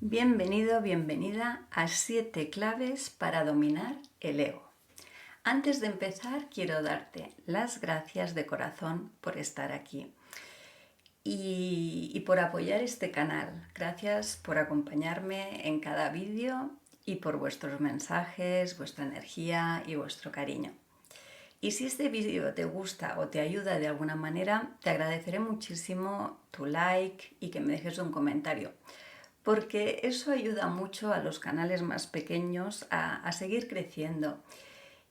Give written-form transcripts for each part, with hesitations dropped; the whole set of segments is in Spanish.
Bienvenido, bienvenida a 7 claves para dominar el ego. Antes de empezar, quiero darte las gracias de corazón por estar aquí y por apoyar este canal. Gracias por acompañarme en cada vídeo y por vuestros mensajes, vuestra energía y vuestro cariño. Y si este vídeo te gusta o te ayuda de alguna manera, te agradeceré muchísimo tu like y que me dejes un comentario, porque eso ayuda mucho a los canales más pequeños a seguir creciendo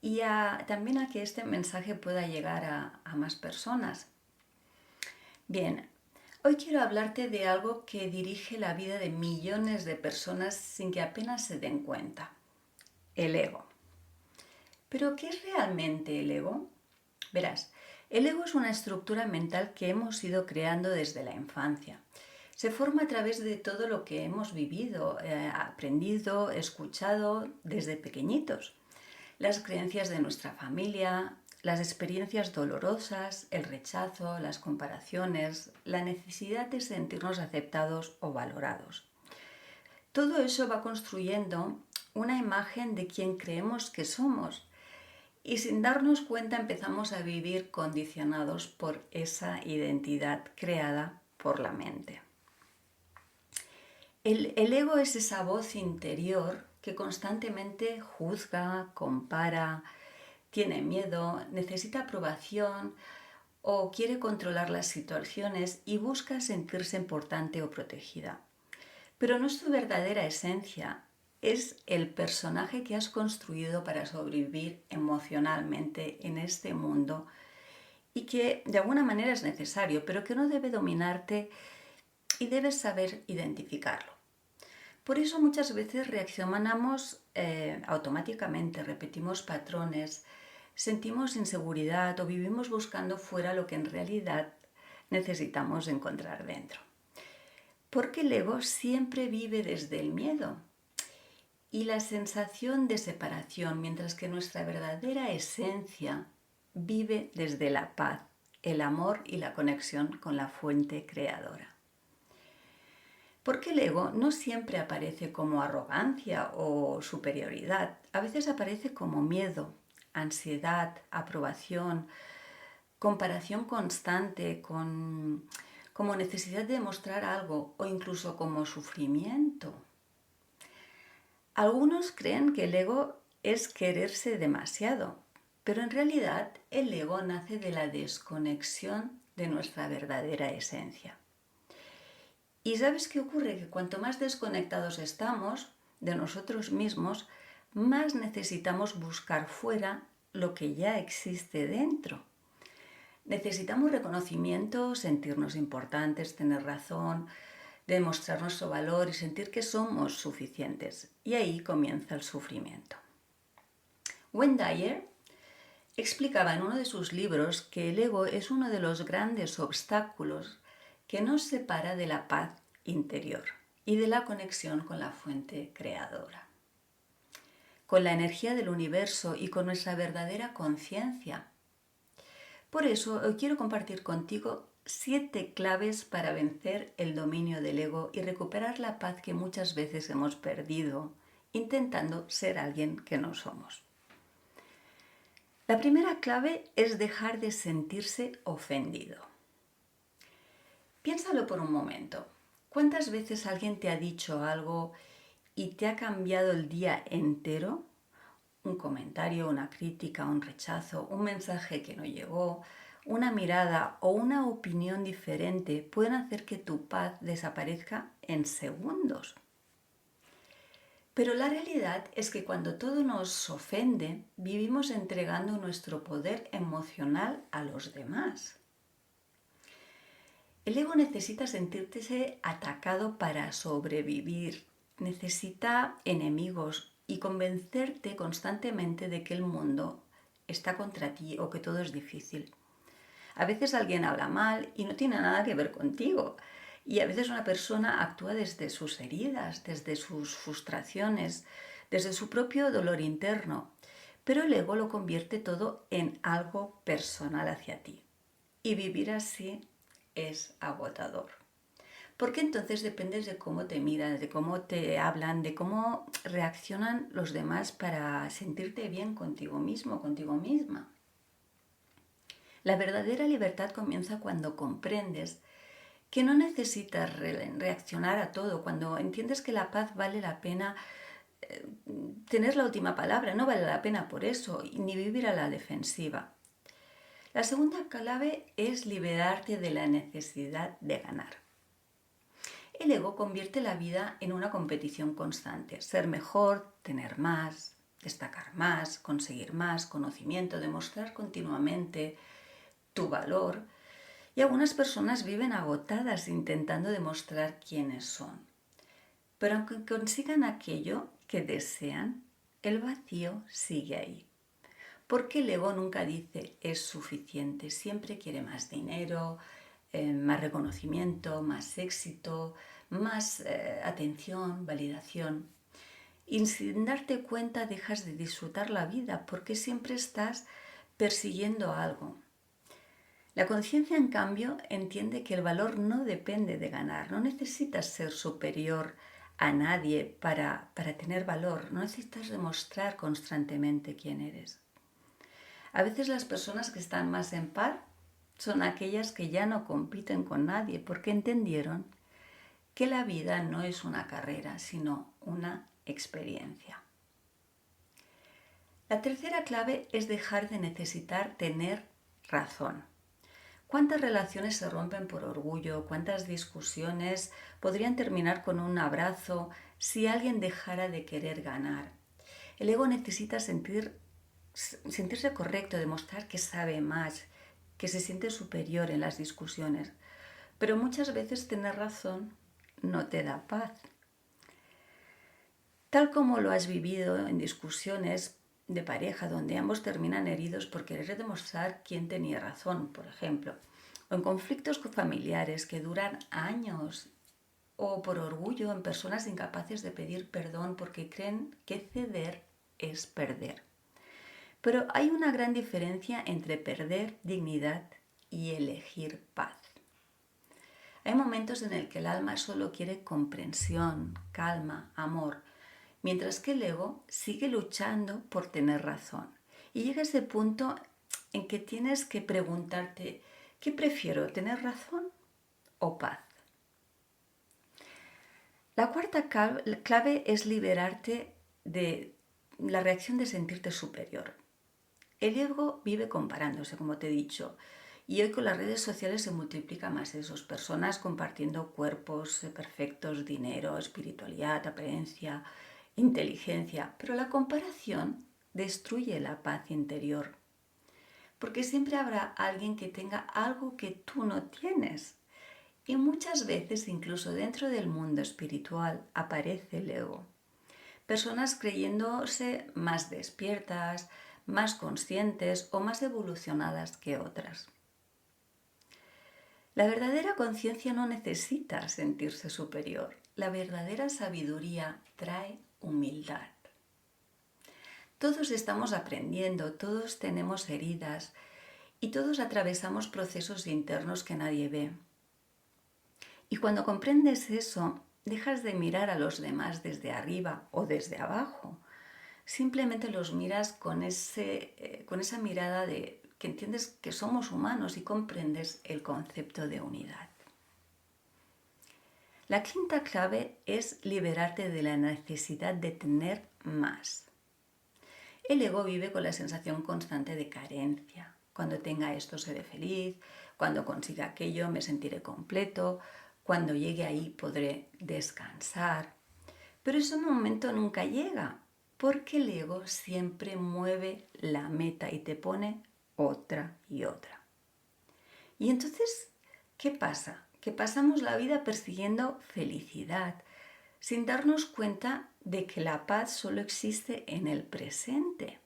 y también a que este mensaje pueda llegar a más personas. Bien, hoy quiero hablarte de algo que dirige la vida de millones de personas sin que apenas se den cuenta: el ego. ¿Pero qué es realmente el ego? Verás, el ego es una estructura mental que hemos ido creando desde la infancia. Se forma a través de todo lo que hemos vivido, aprendido, escuchado desde pequeñitos. Las creencias de nuestra familia, las experiencias dolorosas, el rechazo, las comparaciones, la necesidad de sentirnos aceptados o valorados. Todo eso va construyendo una imagen de quien creemos que somos. Y sin darnos cuenta empezamos a vivir condicionados por esa identidad creada por la mente. El ego es esa voz interior que constantemente juzga, compara, tiene miedo, necesita aprobación o quiere controlar las situaciones y busca sentirse importante o protegida. Pero no es tu verdadera esencia, es el personaje que has construido para sobrevivir emocionalmente en este mundo y que de alguna manera es necesario, pero que no debe dominarte y debes saber identificarlo. Por eso muchas veces reaccionamos automáticamente, repetimos patrones, sentimos inseguridad o vivimos buscando fuera lo que en realidad necesitamos encontrar dentro. Porque el ego siempre vive desde el miedo y la sensación de separación, mientras que nuestra verdadera esencia vive desde la paz, el amor y la conexión con la fuente creadora. Porque el ego no siempre aparece como arrogancia o superioridad, a veces aparece como miedo, ansiedad, aprobación, comparación constante, como necesidad de demostrar algo o incluso como sufrimiento. Algunos creen que el ego es quererse demasiado, pero en realidad el ego nace de la desconexión de nuestra verdadera esencia. ¿Y sabes qué ocurre? Que cuanto más desconectados estamos de nosotros mismos, más necesitamos buscar fuera lo que ya existe dentro. Necesitamos reconocimiento, sentirnos importantes, tener razón, demostrar nuestro valor y sentir que somos suficientes. Y ahí comienza el sufrimiento. Wayne Dyer explicaba en uno de sus libros que el ego es uno de los grandes obstáculos que nos separa de la paz interior y de la conexión con la fuente creadora, con la energía del universo y con nuestra verdadera conciencia. Por eso hoy quiero compartir contigo 7 claves para vencer el dominio del ego y recuperar la paz que muchas veces hemos perdido intentando ser alguien que no somos. La primera clave es dejar de sentirse ofendido. Piénsalo por un momento. ¿Cuántas veces alguien te ha dicho algo y te ha cambiado el día entero? Un comentario, una crítica, un rechazo, un mensaje que no llegó, una mirada o una opinión diferente pueden hacer que tu paz desaparezca en segundos. Pero la realidad es que cuando todo nos ofende, vivimos entregando nuestro poder emocional a los demás. El ego necesita sentirse atacado para sobrevivir, necesita enemigos y convencerte constantemente de que el mundo está contra ti o que todo es difícil. A veces alguien habla mal y no tiene nada que ver contigo. Y a veces una persona actúa desde sus heridas, desde sus frustraciones, desde su propio dolor interno. Pero el ego lo convierte todo en algo personal hacia ti. Y vivir así es agotador. porque entonces dependes de cómo te miran, de cómo te hablan, de cómo reaccionan los demás para sentirte bien contigo mismo, contigo misma. La verdadera libertad comienza cuando comprendes que no necesitas reaccionar a todo, cuando entiendes que la paz vale la pena tener la última palabra, no vale la pena por eso, ni vivir a la defensiva. La segunda clave es liberarte de la necesidad de ganar. El ego convierte la vida en una competición constante. Ser mejor, tener más, destacar más, conseguir más conocimiento, demostrar continuamente tu valor. Y algunas personas viven agotadas intentando demostrar quiénes son. Pero aunque consigan aquello que desean, el vacío sigue ahí. Porque el ego nunca dice es suficiente, siempre quiere más dinero, más reconocimiento, más éxito, más atención, validación. Y sin darte cuenta dejas de disfrutar la vida porque siempre estás persiguiendo algo. La conciencia, en cambio, entiende que el valor no depende de ganar, no necesitas ser superior a nadie para tener valor, no necesitas demostrar constantemente quién eres. A veces las personas que están más en paz son aquellas que ya no compiten con nadie porque entendieron que la vida no es una carrera, sino una experiencia. La tercera clave es dejar de necesitar tener razón. ¿Cuántas relaciones se rompen por orgullo? ¿Cuántas discusiones podrían terminar con un abrazo si alguien dejara de querer ganar? El ego necesita sentirse correcto, demostrar que sabe más, que se siente superior en las discusiones. Pero muchas veces tener razón no te da paz. Tal como lo has vivido en discusiones de pareja donde ambos terminan heridos por querer demostrar quién tenía razón, por ejemplo, o en conflictos familiares que duran años, o por orgullo en personas incapaces de pedir perdón porque creen que ceder es perder. Pero hay una gran diferencia entre perder dignidad y elegir paz. Hay momentos en el que el alma solo quiere comprensión, calma, amor, mientras que el ego sigue luchando por tener razón. Y llega ese punto en que tienes que preguntarte, ¿qué prefiero, tener razón o paz? La cuarta clave es liberarte de la reacción de sentirte superior. El ego vive comparándose, como te he dicho, y hoy con las redes sociales se multiplica más eso, personas compartiendo cuerpos perfectos, dinero, espiritualidad, apariencia, inteligencia, pero la comparación destruye la paz interior, porque siempre habrá alguien que tenga algo que tú no tienes. Y muchas veces, incluso dentro del mundo espiritual, aparece el ego. Personas creyéndose más despiertas, más conscientes o más evolucionadas que otras. La verdadera conciencia no necesita sentirse superior. La verdadera sabiduría trae humildad. Todos estamos aprendiendo, todos tenemos heridas y todos atravesamos procesos internos que nadie ve. Y cuando comprendes eso, dejas de mirar a los demás desde arriba o desde abajo. Simplemente los miras con esa mirada de que entiendes que somos humanos y comprendes el concepto de unidad. La quinta clave es liberarte de la necesidad de tener más. El ego vive con la sensación constante de carencia. Cuando tenga esto seré feliz, cuando consiga aquello me sentiré completo, cuando llegue ahí podré descansar. Pero ese momento nunca llega, porque el ego siempre mueve la meta y te pone otra y otra. Y entonces, ¿qué pasa? Que pasamos la vida persiguiendo felicidad, sin darnos cuenta de que la paz solo existe en el presente.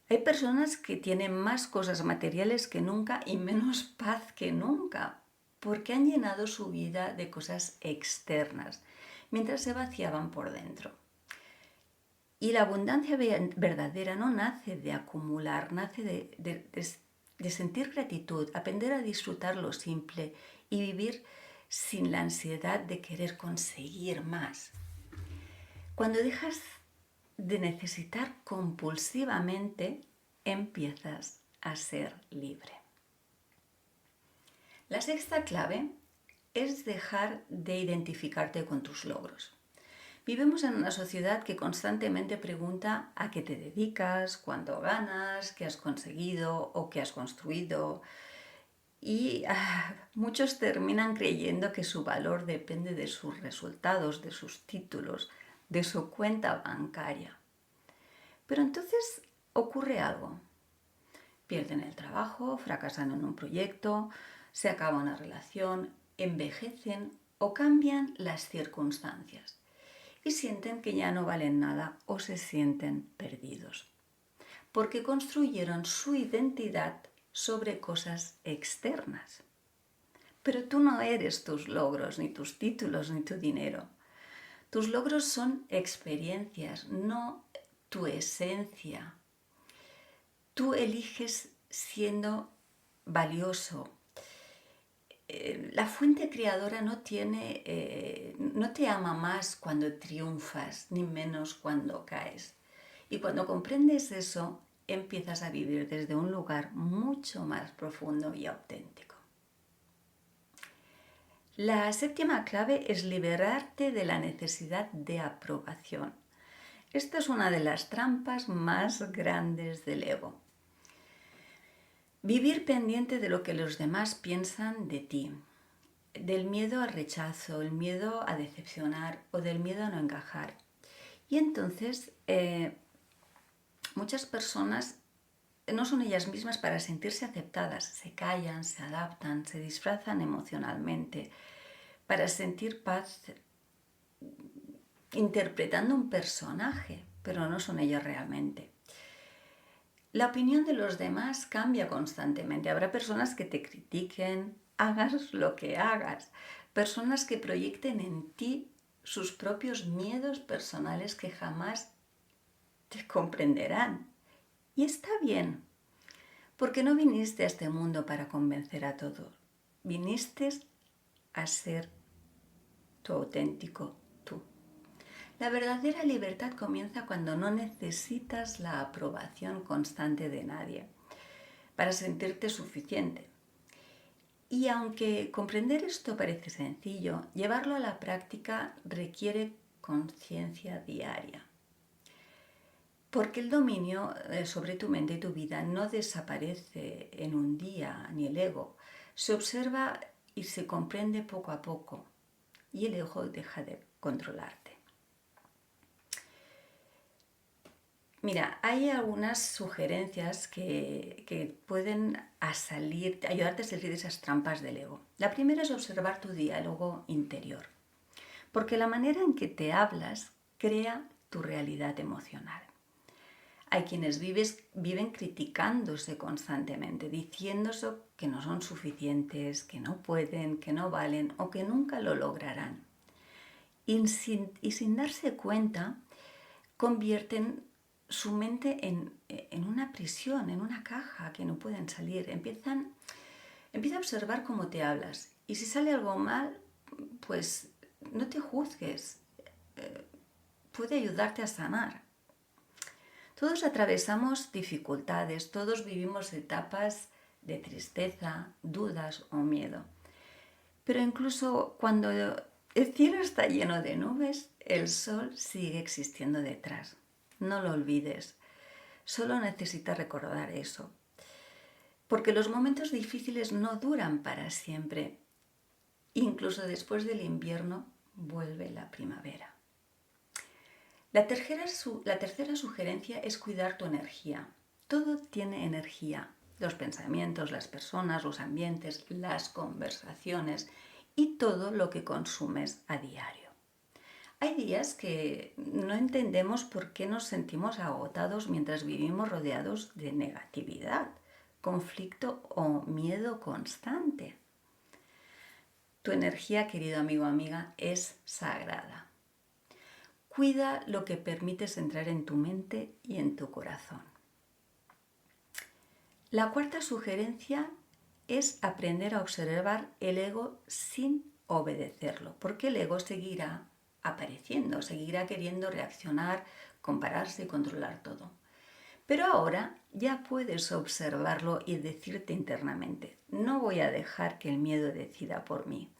Hay personas que tienen más cosas materiales que nunca y menos paz que nunca, porque han llenado su vida de cosas externas, mientras se vaciaban por dentro. Y la abundancia verdadera no nace de acumular, nace de sentir gratitud, aprender a disfrutar lo simple y vivir sin la ansiedad de querer conseguir más. Cuando dejas de necesitar compulsivamente, empiezas a ser libre. La sexta clave es dejar de identificarte con tus logros. Vivimos en una sociedad que constantemente pregunta a qué te dedicas, cuánto ganas, qué has conseguido o qué has construido. Y muchos terminan creyendo que su valor depende de sus resultados, de sus títulos, de su cuenta bancaria. Pero entonces ocurre algo. Pierden el trabajo, fracasan en un proyecto, se acaba una relación, envejecen o cambian las circunstancias y sienten que ya no valen nada o se sienten perdidos, porque construyeron su identidad sobre cosas externas. Pero tú no eres tus logros, ni tus títulos, ni tu dinero. Tus logros son experiencias, no tu esencia. Tú eliges siendo valioso. La fuente creadora no te ama más cuando triunfas, ni menos cuando caes. Y cuando comprendes eso, empiezas a vivir desde un lugar mucho más profundo y auténtico. La séptima clave es liberarte de la necesidad de aprobación. Esta es una de las trampas más grandes del ego. Vivir pendiente de lo que los demás piensan de ti, del miedo al rechazo, el miedo a decepcionar o del miedo a no encajar. Y entonces muchas personas no son ellas mismas para sentirse aceptadas, se callan, se adaptan, se disfrazan emocionalmente para sentir paz interpretando un personaje, pero no son ellos realmente. La opinión de los demás cambia constantemente. Habrá personas que te critiquen, hagas lo que hagas. Personas que proyecten en ti sus propios miedos personales que jamás te comprenderán. Y está bien, porque no viniste a este mundo para convencer a todos. Viniste a ser tu auténtico tú. La verdadera libertad comienza cuando no necesitas la aprobación constante de nadie para sentirte suficiente. Y aunque comprender esto parece sencillo, llevarlo a la práctica requiere conciencia diaria. Porque el dominio sobre tu mente y tu vida no desaparece en un día, ni el ego. Se observa y se comprende poco a poco. Y el ego deja de controlarte. Mira, hay algunas sugerencias que pueden ayudarte a salir de esas trampas del ego. La primera es observar tu diálogo interior, porque la manera en que te hablas crea tu realidad emocional. Hay quienes viven criticándose constantemente, diciéndose que no son suficientes, que no pueden, que no valen o que nunca lo lograrán. Y sin darse cuenta, convierten su mente en una prisión, en una caja que no pueden salir. Empieza a observar cómo te hablas. Y si sale algo mal, pues no te juzgues. Puede ayudarte a sanar. Todos atravesamos dificultades, todos vivimos etapas de tristeza, dudas o miedo. Pero incluso cuando el cielo está lleno de nubes, el sol sigue existiendo detrás. No lo olvides. Solo necesitas recordar eso. Porque los momentos difíciles no duran para siempre. Incluso después del invierno vuelve la primavera. La tercera sugerencia es cuidar tu energía. Todo tiene energía. Los pensamientos, las personas, los ambientes, las conversaciones y todo lo que consumes a diario. Hay días que no entendemos por qué nos sentimos agotados mientras vivimos rodeados de negatividad, conflicto o miedo constante. Tu energía, querido amigo o amiga, es sagrada. Cuida lo que permites entrar en tu mente y en tu corazón. La cuarta sugerencia es aprender a observar el ego sin obedecerlo, porque el ego seguirá apareciendo, seguirá queriendo reaccionar, compararse y controlar todo. Pero ahora ya puedes observarlo y decirte internamente, no voy a dejar que el miedo decida por mí.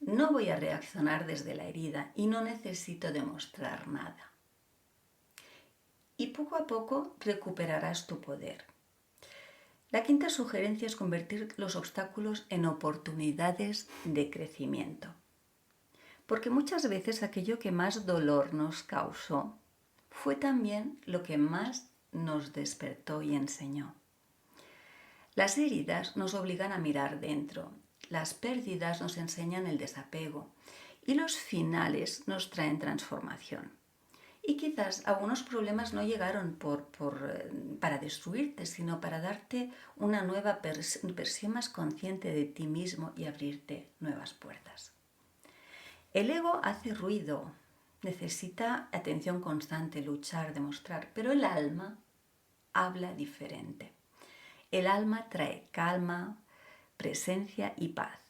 No voy a reaccionar desde la herida y no necesito demostrar nada. Y poco a poco recuperarás tu poder. La quinta sugerencia es convertir los obstáculos en oportunidades de crecimiento. Porque muchas veces aquello que más dolor nos causó fue también lo que más nos despertó y enseñó. Las heridas nos obligan a mirar dentro, las pérdidas nos enseñan el desapego y los finales nos traen transformación. Y quizás algunos problemas no llegaron para destruirte, sino para darte una nueva versión más consciente de ti mismo y abrirte nuevas puertas. El ego hace ruido, necesita atención constante, luchar, demostrar, pero el alma habla diferente. El alma trae calma, presencia y paz.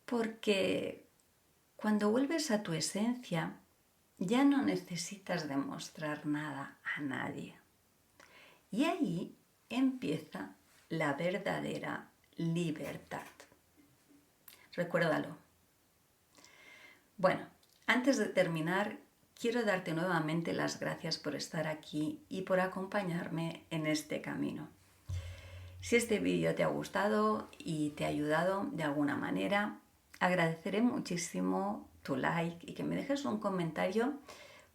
Porque cuando vuelves a tu esencia, ya no necesitas demostrar nada a nadie. Y ahí empieza la verdadera libertad. Recuérdalo. Bueno, antes de terminar, quiero darte nuevamente las gracias por estar aquí y por acompañarme en este camino. Si este vídeo te ha gustado y te ha ayudado de alguna manera, agradeceré muchísimo tu like y que me dejes un comentario,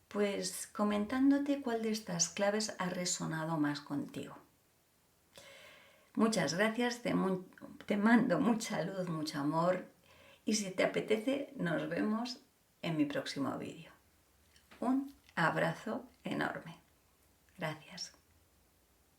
pues comentándote cuál de estas claves ha resonado más contigo. Muchas gracias, te mando mucha luz, mucho amor y si te apetece nos vemos en mi próximo vídeo. Un abrazo enorme.